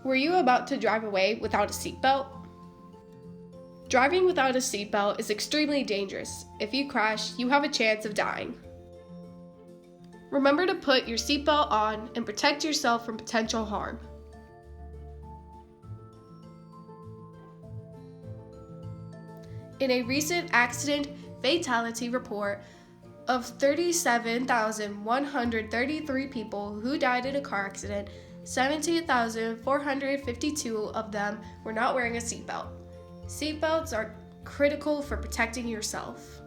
Were you about to drive away without a seatbelt? Driving without a seatbelt is extremely dangerous. If you crash, you have a chance of dying. Remember to put your seatbelt on and protect yourself from potential harm. In a recent accident fatality report of 37,133 people who died in a car accident, 17,452 of them were not wearing a seatbelt. Seatbelts are critical for protecting yourself.